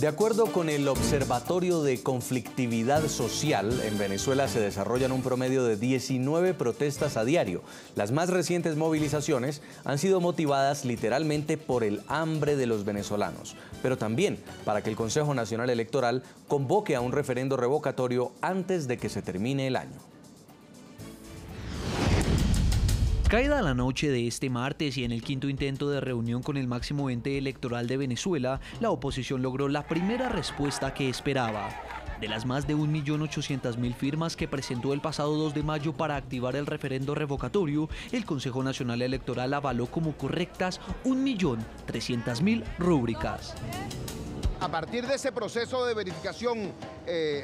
De acuerdo con el Observatorio de Conflictividad Social, en Venezuela se desarrollan un promedio de 19 protestas a diario. Las más recientes movilizaciones han sido motivadas literalmente por el hambre de los venezolanos, pero también para que el Consejo Nacional Electoral convoque a un referendo revocatorio antes de que se termine el año. Caída la noche de este martes y en el quinto intento de reunión con el máximo ente electoral de Venezuela, la oposición logró la primera respuesta que esperaba. De las más de 1.800.000 firmas que presentó el pasado 2 de mayo para activar el referendo revocatorio, el Consejo Nacional Electoral avaló como correctas 1.300.000 rúbricas. A partir de ese proceso de verificación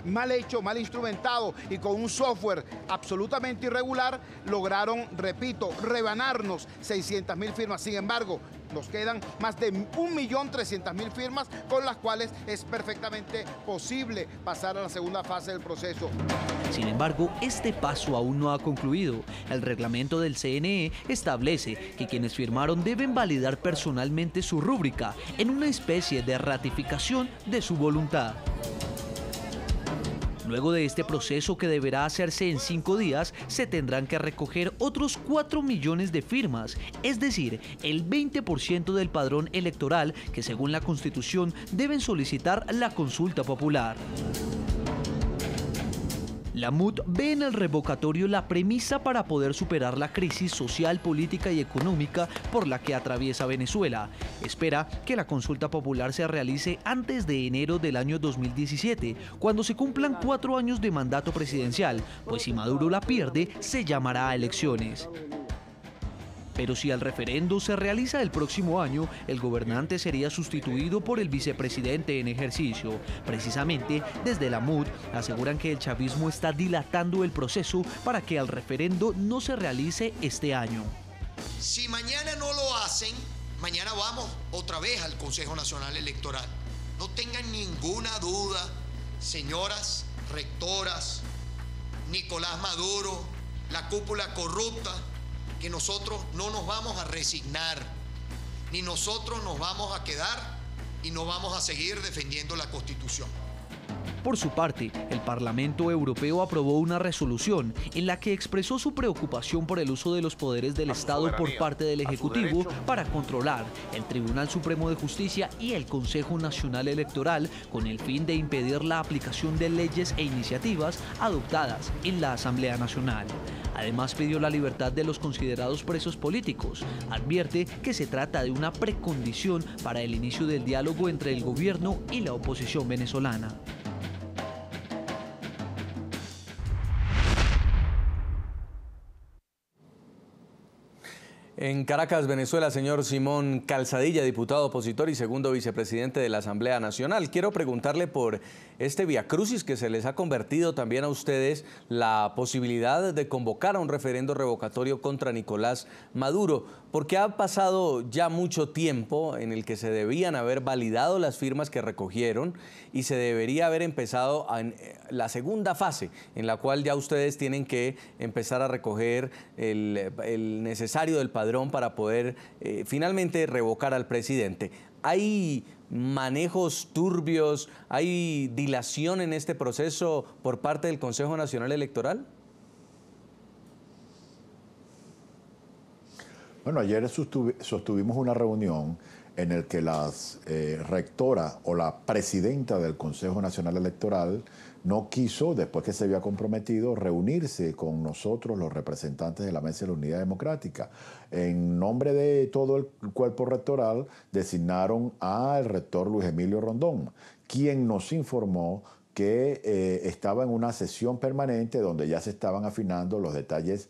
mal hecho, mal instrumentado y con un software absolutamente irregular, lograron, repito, rebanarnos 600.000 firmas. Sin embargo, nos quedan más de 1.300.000 firmas con las cuales es perfectamente posible pasar a la segunda fase del proceso. Sin embargo, este paso aún no ha concluido. El reglamento del CNE establece que quienes firmaron deben validar personalmente su rúbrica en una especie de ratificación de su voluntad. Luego de este proceso, que deberá hacerse en 5 días, se tendrán que recoger otros 4 millones de firmas, es decir, el 20% del padrón electoral que según la Constitución deben solicitar la consulta popular. La MUD ve en el revocatorio la premisa para poder superar la crisis social, política y económica por la que atraviesa Venezuela. Espera que la consulta popular se realice antes de enero del año 2017, cuando se cumplan 4 años de mandato presidencial, pues si Maduro la pierde, se llamará a elecciones. Pero si el referendo se realiza el próximo año, el gobernante sería sustituido por el vicepresidente en ejercicio. Precisamente, desde la MUD aseguran que el chavismo está dilatando el proceso para que el referendo no se realice este año. Si mañana no lo hacen, mañana vamos otra vez al Consejo Nacional Electoral. No tengan ninguna duda, señoras rectoras, Nicolás Maduro, la cúpula corrupta, que nosotros no nos vamos a resignar, ni nosotros nos vamos a quedar y no vamos a seguir defendiendo la Constitución. Por su parte, el Parlamento Europeo aprobó una resolución en la que expresó su preocupación por el uso de los poderes del Estado por parte del Ejecutivo para controlar el Tribunal Supremo de Justicia y el Consejo Nacional Electoral con el fin de impedir la aplicación de leyes e iniciativas adoptadas en la Asamblea Nacional. Además, pidió la libertad de los considerados presos políticos. Advierte que se trata de una precondición para el inicio del diálogo entre el gobierno y la oposición venezolana. En Caracas, Venezuela, señor Simón Calzadilla, diputado opositor y segundo vicepresidente de la Asamblea Nacional. Quiero preguntarle por este viacrucis que se les ha convertido también a ustedes la posibilidad de convocar a un referendo revocatorio contra Nicolás Maduro, porque ha pasado ya mucho tiempo en el que se debían haber validado las firmas que recogieron y se debería haber empezado en la segunda fase, en la cual ya ustedes tienen que empezar a recoger el necesario del padrón para poder finalmente revocar al presidente. ¿Hay manejos turbios, hay dilación en este proceso por parte del Consejo Nacional Electoral? Bueno, ayer sostuvimos una reunión en la que la rectora o la presidenta del Consejo Nacional Electoral no quiso, después que se había comprometido, reunirse con nosotros, los representantes de la Mesa de la Unidad Democrática. En nombre de todo el cuerpo rectoral, designaron al rector Luis Emilio Rondón, quien nos informó que estaba en una sesión permanente donde ya se estaban afinando los detalles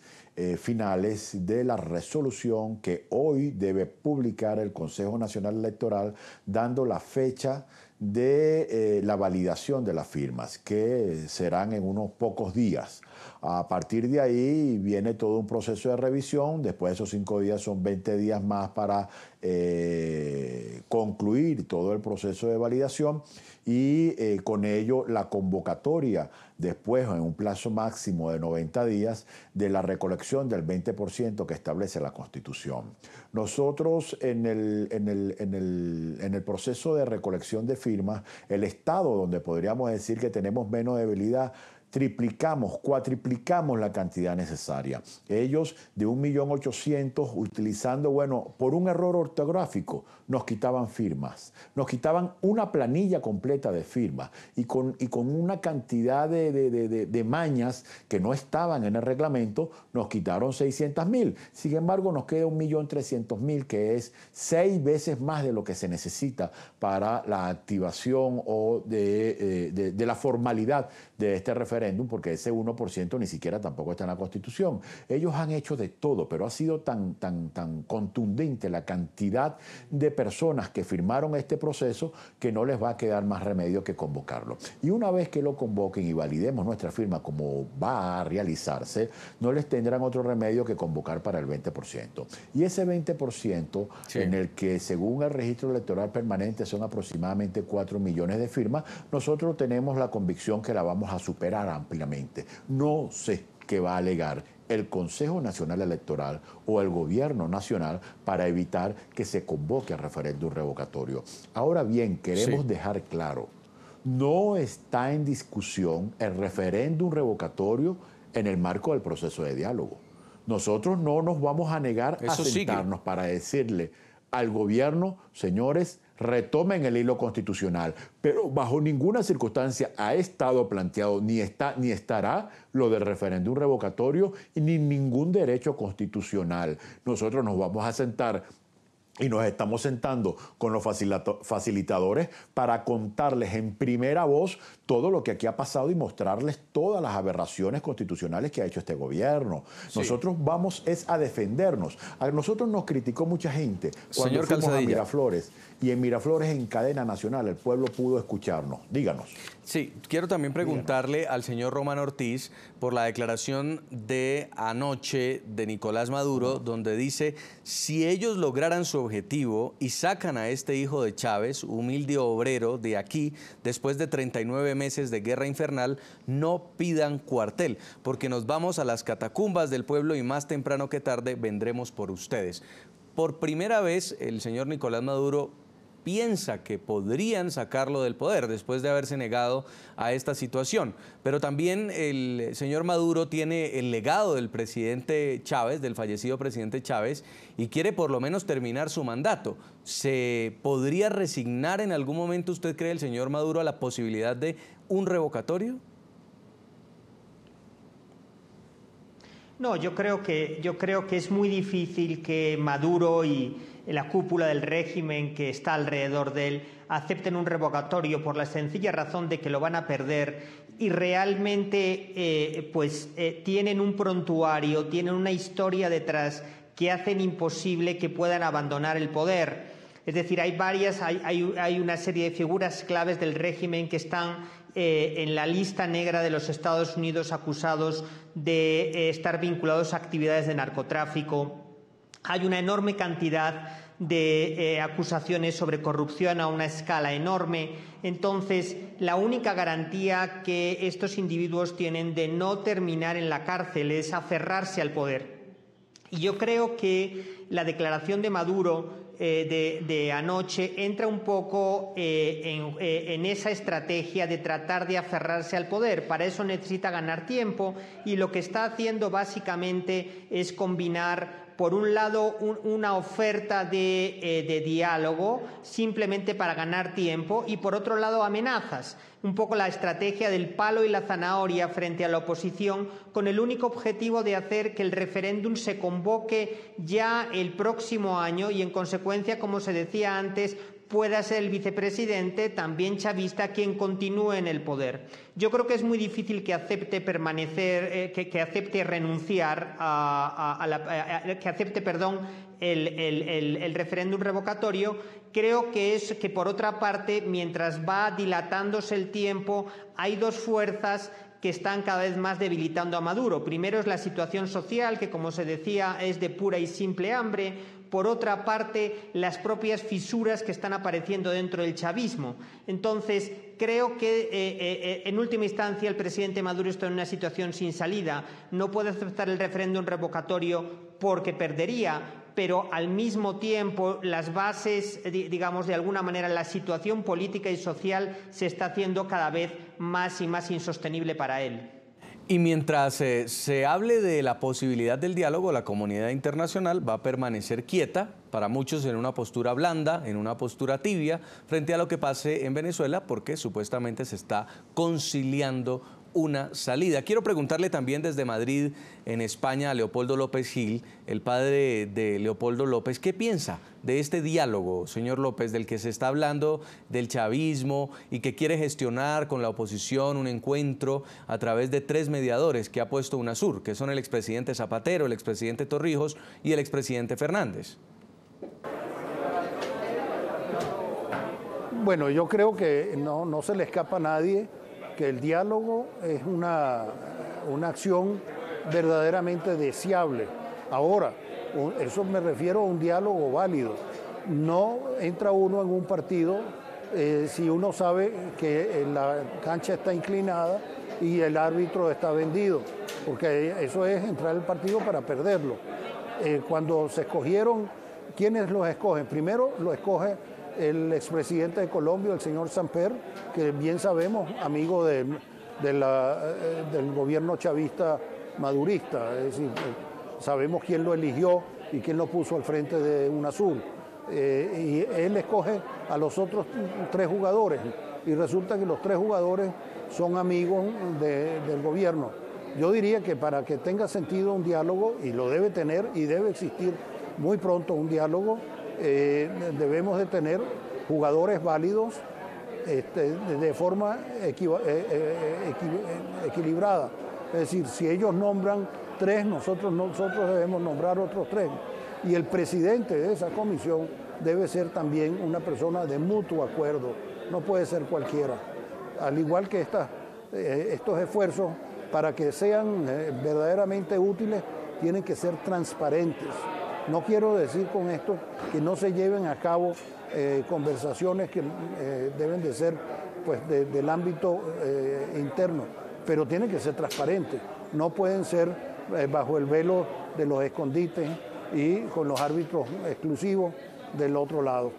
finales de la resolución que hoy debe publicar el Consejo Nacional Electoral, dando la fecha de la validación de las firmas, que serán en unos pocos días. A partir de ahí viene todo un proceso de revisión. Después de esos 5 días son 20 días más para concluir todo el proceso de validación y con ello la convocatoria después en un plazo máximo de 90 días de la recolección recolección del 20% que establece la Constitución. Nosotros en el proceso de recolección de firmas, el estado donde podríamos decir que tenemos menos debilidad, triplicamos, cuatriplicamos la cantidad necesaria. Ellos de 1.800.000 utilizando, bueno, por un error ortográfico, nos quitaban firmas, nos quitaban una planilla completa de firmas y con una cantidad de mañas que no estaban en el reglamento, nos quitaron 600.000. Sin embargo, nos queda 1.300.000, que es 6 veces más de lo que se necesita para la activación o de la formalidad de este referéndum, porque ese 1% ni siquiera tampoco está en la Constitución. Ellos han hecho de todo, pero ha sido tan contundente la cantidad de personas que firmaron este proceso que no les va a quedar más remedio que convocarlo. Y una vez que lo convoquen y validemos nuestra firma como va a realizarse, no les tendrán otro remedio que convocar para el 20%. Y ese 20% sí, en el que según el registro electoral permanente son aproximadamente 4 millones de firmas, nosotros tenemos la convicción que la vamos a superar ampliamente. No sé qué va a alegar el Consejo Nacional Electoral o el Gobierno Nacional para evitar que se convoque a referéndum revocatorio. Ahora bien, queremos dejar claro, no está en discusión el referéndum revocatorio en el marco del proceso de diálogo. Nosotros no nos vamos a negar a sentarnos para decirle al gobierno, señores, retomen el hilo constitucional, pero bajo ninguna circunstancia ha estado planteado ni estará lo del referéndum revocatorio y ni ningún derecho constitucional. Nosotros nos vamos a sentar y nos estamos sentando con los facilitadores para contarles en primera voz todo lo que aquí ha pasado y mostrarles todas las aberraciones constitucionales que ha hecho este gobierno. Sí. Nosotros vamos a defendernos. A nosotros nos criticó mucha gente cuando fuimos a Miraflores. Y en Miraflores, en cadena nacional, el pueblo pudo escucharnos. Díganos. Sí, quiero también preguntarle al señor Román Ortiz por la declaración de anoche de Nicolás Maduro, donde dice, si ellos lograran su objetivo y sacan a este hijo de Chávez, humilde obrero de aquí, después de 39 meses de guerra infernal, no pidan cuartel, porque nos vamos a las catacumbas del pueblo y más temprano que tarde vendremos por ustedes. Por primera vez, el señor Nicolás Maduro piensa que podrían sacarlo del poder después de haberse negado a esta situación. Pero también el señor Maduro tiene el legado del presidente Chávez, del fallecido presidente Chávez, y quiere por lo menos terminar su mandato. ¿Se podría resignar en algún momento, usted cree, el señor Maduro a la posibilidad de un revocatorio? No, yo creo que es muy difícil que Maduro y la cúpula del régimen que está alrededor de él acepten un revocatorio por la sencilla razón de que lo van a perder y realmente tienen un prontuario, tienen una historia detrás que hacen imposible que puedan abandonar el poder. Es decir, hay una serie de figuras claves del régimen que están en la lista negra de los Estados Unidos acusados de estar vinculados a actividades de narcotráfico. Hay una enorme cantidad de acusaciones sobre corrupción a una escala enorme. Entonces, la única garantía que estos individuos tienen de no terminar en la cárcel es aferrarse al poder. Y yo creo que la declaración de Maduro de anoche entra un poco en esa estrategia de tratar de aferrarse al poder. Para eso necesita ganar tiempo y lo que está haciendo básicamente es combinar, por un lado, una oferta de diálogo simplemente para ganar tiempo y por otro lado amenazas. Un poco la estrategia del palo y la zanahoria frente a la oposición con el único objetivo de hacer que el referéndum se convoque ya el próximo año y en consecuencia, como se decía antes, pueda ser el vicepresidente, también chavista, quien continúe en el poder. Yo creo que es muy difícil que acepte permanecer, que acepte renunciar el referéndum revocatorio. Creo que por otra parte, mientras va dilatándose el tiempo, hay dos fuerzas que están cada vez más debilitando a Maduro. Primero es la situación social, que como se decía es de pura y simple hambre. por otra parte, las propias fisuras que están apareciendo dentro del chavismo. Entonces, creo que en última instancia el presidente Maduro está en una situación sin salida. No puede aceptar el referéndum revocatorio porque perdería, pero al mismo tiempo las bases, digamos, de alguna manera la situación política y social se está haciendo cada vez más y más insostenible para él. Y mientras se hable de la posibilidad del diálogo, la comunidad internacional va a permanecer quieta, para muchos en una postura blanda, en una postura tibia, frente a lo que pase en Venezuela, porque supuestamente se está conciliando una salida. Quiero preguntarle también desde Madrid, en España, a Leopoldo López Gil, el padre de Leopoldo López. ¿Qué piensa de este diálogo, señor López, del que se está hablando del chavismo y que quiere gestionar con la oposición un encuentro a través de 3 mediadores que ha puesto UNASUR, que son el expresidente Zapatero, el expresidente Torrijos y el expresidente Fernández? Bueno, yo creo que no se le escapa a nadie que el diálogo es una acción verdaderamente deseable. Ahora, eso me refiero a un diálogo válido. No entra uno en un partido si uno sabe que la cancha está inclinada y el árbitro está vendido, porque eso es entrar al partido para perderlo. Cuando se escogieron, ¿quiénes los escogen? Primero lo escoge el expresidente de Colombia, el señor Samper, que bien sabemos, amigo del gobierno chavista madurista, es decir, sabemos quién lo eligió y quién lo puso al frente de UNASUR. Y él escoge a los otros 3 jugadores y resulta que los 3 jugadores son amigos del gobierno. Yo diría que para que tenga sentido un diálogo, y lo debe tener y debe existir muy pronto un diálogo, debemos de tener jugadores válidos de forma equilibrada. Es decir, si ellos nombran 3, nosotros debemos nombrar otros 3. Y el presidente de esa comisión debe ser también una persona de mutuo acuerdo, no puede ser cualquiera. Al igual que estos esfuerzos, para que sean verdaderamente útiles, tienen que ser transparentes. No quiero decir con esto que no se lleven a cabo conversaciones que deben de ser pues, del ámbito interno, pero tienen que ser transparentes. No pueden ser bajo el velo de los escondites y con los árbitros exclusivos del otro lado.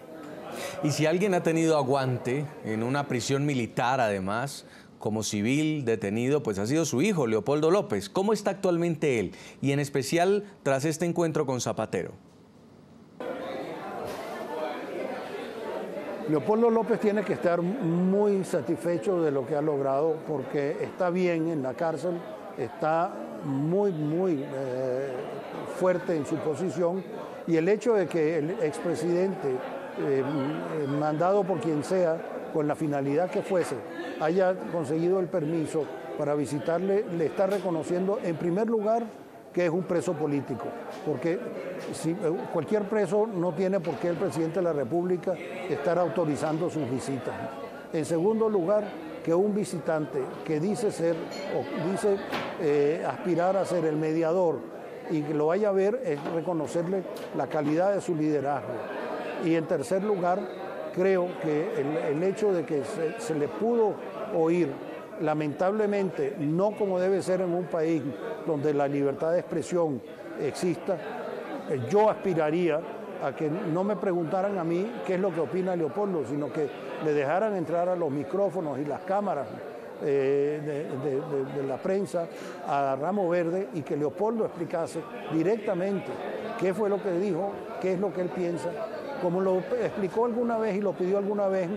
Y si alguien ha tenido aguante en una prisión militar, además, como civil detenido, pues ha sido su hijo, Leopoldo López. ¿Cómo está actualmente él? Y en especial tras este encuentro con Zapatero. Leopoldo López tiene que estar muy satisfecho de lo que ha logrado porque está bien en la cárcel, está muy fuerte en su posición y el hecho de que el expresidente, mandado por quien sea, con la finalidad que fuese, haya conseguido el permiso para visitarle, le está reconociendo en primer lugar que es un preso político, porque si, cualquier preso no tiene por qué el presidente de la República estar autorizando sus visitas. En segundo lugar, que un visitante que dice ser o dice aspirar a ser el mediador y que lo vaya a ver es reconocerle la calidad de su liderazgo. Y en tercer lugar, creo que el hecho de que se le pudo oír, lamentablemente, no como debe ser en un país donde la libertad de expresión exista, yo aspiraría a que no me preguntaran a mí qué es lo que opina Leopoldo, sino que le dejaran entrar a los micrófonos y las cámaras de la prensa a Ramo Verde y que Leopoldo explicase directamente qué fue lo que dijo, qué es lo que él piensa, como lo explicó alguna vez y lo pidió alguna vez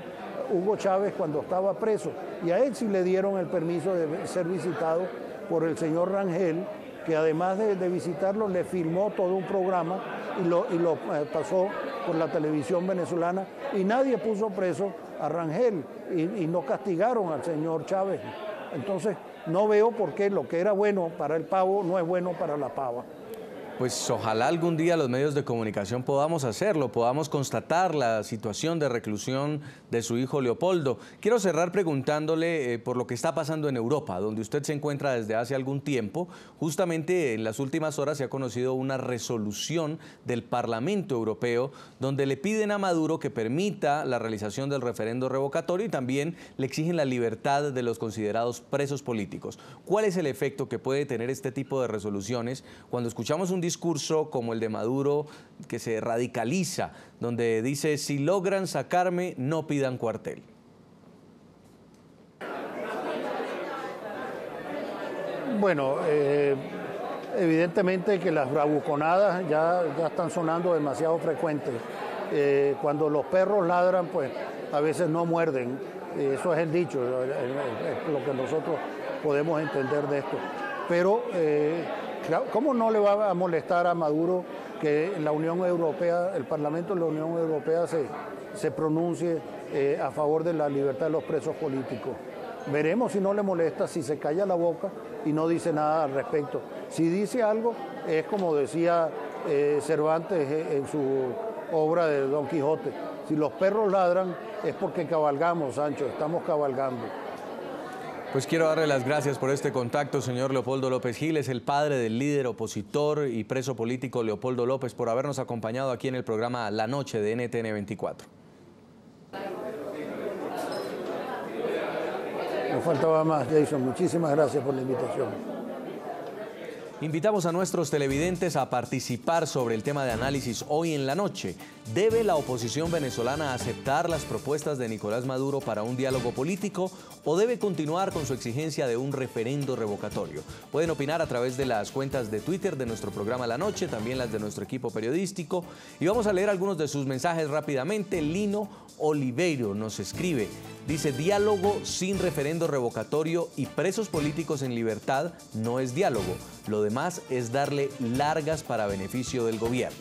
Hugo Chávez cuando estaba preso. Y a él sí le dieron el permiso de ser visitado por el señor Rangel, que además de visitarlo le filmó todo un programa y lo pasó por la televisión venezolana y nadie puso preso a Rangel y no castigaron al señor Chávez. Entonces no veo por qué lo que era bueno para el pavo no es bueno para la pava. Pues ojalá algún día los medios de comunicación podamos hacerlo, podamos constatar la situación de reclusión de su hijo Leopoldo. Quiero cerrar preguntándole por lo que está pasando en Europa, donde usted se encuentra desde hace algún tiempo. Justamente en las últimas horas se ha conocido una resolución del Parlamento Europeo donde le piden a Maduro que permita la realización del referendo revocatorio y también le exigen la libertad de los considerados presos políticos. ¿Cuál es el efecto que puede tener este tipo de resoluciones cuando escuchamos un discurso como el de Maduro que se radicaliza, donde dice: si logran sacarme, no pidan cuartel? Bueno, evidentemente que las bravuconadas ya están sonando demasiado frecuentes. Cuando los perros ladran, pues a veces no muerden. Eso es el dicho, es lo que nosotros podemos entender de esto. Pero ¿cómo no le va a molestar a Maduro que la Unión Europea, el Parlamento de la Unión Europea se pronuncie a favor de la libertad de los presos políticos? Veremos si no le molesta, si se calla la boca y no dice nada al respecto. Si dice algo, es como decía Cervantes en su obra de Don Quijote: si los perros ladran es porque cabalgamos, Sancho, estamos cabalgando. Pues quiero darle las gracias por este contacto, señor Leopoldo López Gil, es el padre del líder opositor y preso político Leopoldo López, por habernos acompañado aquí en el programa La Noche de NTN 24. No faltaba más, Jason. Muchísimas gracias por la invitación. Invitamos a nuestros televidentes a participar sobre el tema de análisis hoy en la noche. ¿Debe la oposición venezolana aceptar las propuestas de Nicolás Maduro para un diálogo político o debe continuar con su exigencia de un referendo revocatorio? Pueden opinar a través de las cuentas de Twitter de nuestro programa La Noche, también las de nuestro equipo periodístico. Y vamos a leer algunos de sus mensajes rápidamente. Lino Oliveiro nos escribe. Dice: diálogo sin referendo revocatorio y presos políticos en libertad no es diálogo. Lo demás es darle largas para beneficio del gobierno.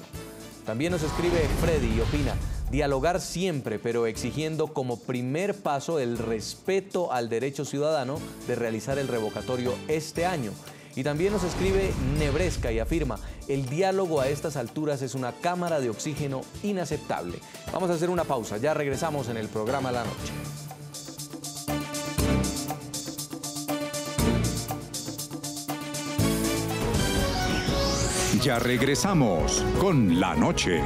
También nos escribe Freddy y opina: dialogar siempre, pero exigiendo como primer paso el respeto al derecho ciudadano de realizar el revocatorio este año. Y también nos escribe Nebresca y afirma: el diálogo a estas alturas es una cámara de oxígeno inaceptable. Vamos a hacer una pausa, ya regresamos en el programa La Noche. Ya regresamos con La Noche.